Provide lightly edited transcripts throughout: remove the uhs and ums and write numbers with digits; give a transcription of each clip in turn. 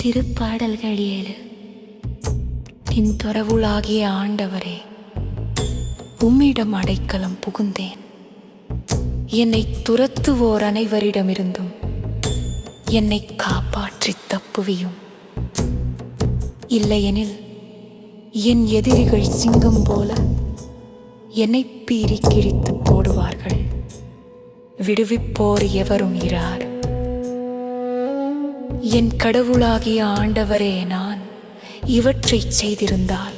திருப்பாடல்கள் 7. நின் துறவுளாகிய ஆண்டவரே, உம்மிடம் அடைக்கலம் புகுந்தேன். என்னை துரத்துவோர் அனைவரிடமிருந்தும் என்னை காப்பாற்றி தப்புவியும். இல்லையெனில் என் எதிரிகள் சிங்கம் போல என்னை பீறி கிழித்து போடுவார்கள். விடுவிப்போர் எவரும் இரார். என் கடவுளாகிய ஆண்டவரே, நான் இவற்றைச் செய்திருந்தால்,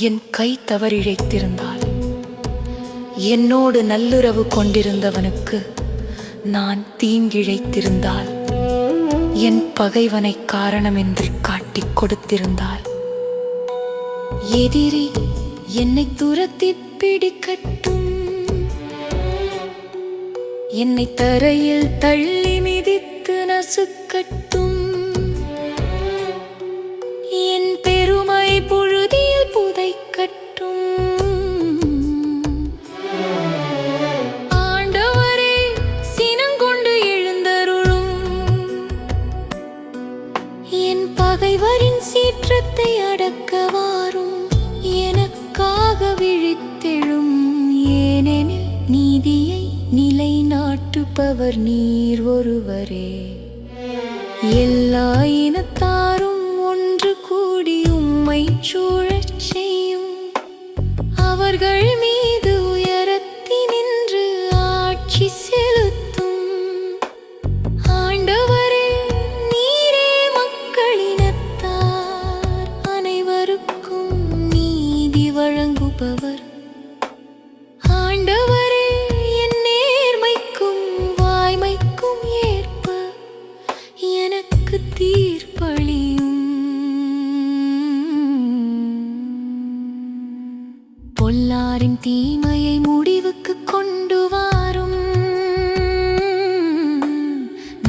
என் கை தவறிழைத்திருந்தால், என்னோடு நல்லுறவு கொண்டிருந்தவனுக்கு நான் தீங்கிழைத்திருந்தால், என் பகைவனை காரணமின்றி காட்டிக் கொடுத்திருந்தால், எதிரி என்னை துரத்தி பிடிக்கட்டும், என்னை தரையில் தள்ளி மிதித்து நசுக்கட்டும், என் பெருமை புழுதியில் புதைக்கட்டும். ஆண்டவரே, சினங்கொண்டு எழுந்தருளும். என் பகைவரின் சீற்றத்தை அடக்கவாரும். எனக்காக விழித்தெழும். ஏனெனில் நீதியை நிலைநாட்டுபவர் நீர் ஒருவரே. எல்லா இனத்தாரும் ஒன்று கூடி உம்மை சூழச் செய்யும். அவர்கள் மீது உயரத்தினின்று ஆட்சி செலுத்தும். ஆண்டவரே, நீரே மக்களினத்தார் அனைவருக்கும் நீதி வழங்குபவர். ஆண்டவரே, என் நேர்மைக்கும் வாய்மைக்கும் ஏற்ப எனக்கு தீர்ப்பளியும். பொல்லாரின் தீமையை முடிவுக்கு கொண்டு வாரும்.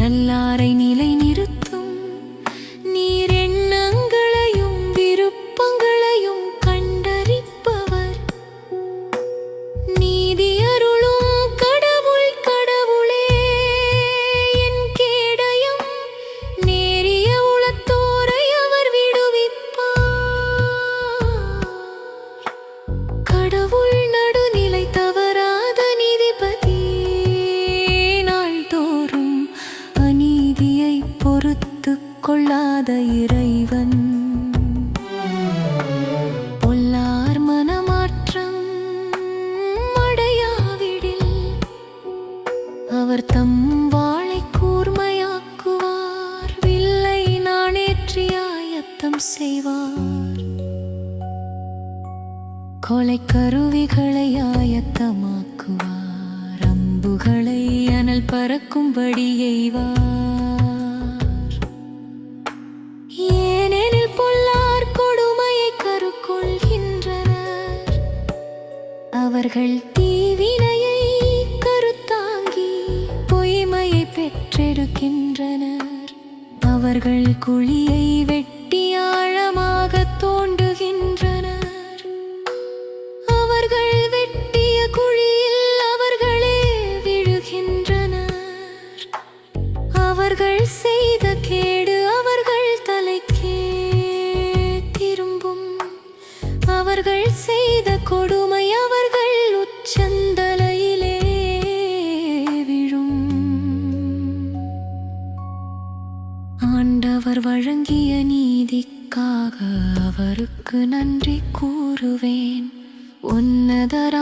நல்லாரை நிலை நிறுத்தும். நீர் எண்ணங்களையும் விருப்பங்களையும் கண்டறிப்பவர். நீதி அருளும் கடவுள் கடவுளே, என் கேடயம். நேரிய உளத்தோரை அவர் விடுவிப்பார். கடவுள் நடுநிலை தவறாத நீதிபதி. நாள்தோறும் அநீதியை பொறுத்து கொள்ளாத இறைவன். பொல்லார் மனமாற்றம் அடையாவிடில் அவர் தம் வாளை கூர்மையாக்குவார். வில்லை நாணேற்றி ஆயத்தம் செய்வார். கொலை கருவிகளை ஆயத்தமாக்குவார். அம்புகளை அனல் பறக்கும்படி எய்வார். ஏனெனில் பொல்லார் கொடுமையை கருக்கொள்கின்றனர். அவர்கள் தீவினையை கருத்தாங்கி பொய்மையை பெற்றெடுக்கின்றனர். அவர்கள் குழியை வெட்டி ஆழமாக தோண்டுகின்றனர். அவர்கள் வெட்டிய குழியில் அவர்களே விழுகின்றனர். அவர்கள் செய்த கேடு அவர்கள் தலைக்கே திரும்பும். அவர்கள் செய்த கொடுமை அவர்கள் உச்சந்தலையிலே விழும். ஆண்டவர் வழங்கிய நீதிக்காக அவருக்கு நன்றி கூறுவேன். உன்னதரா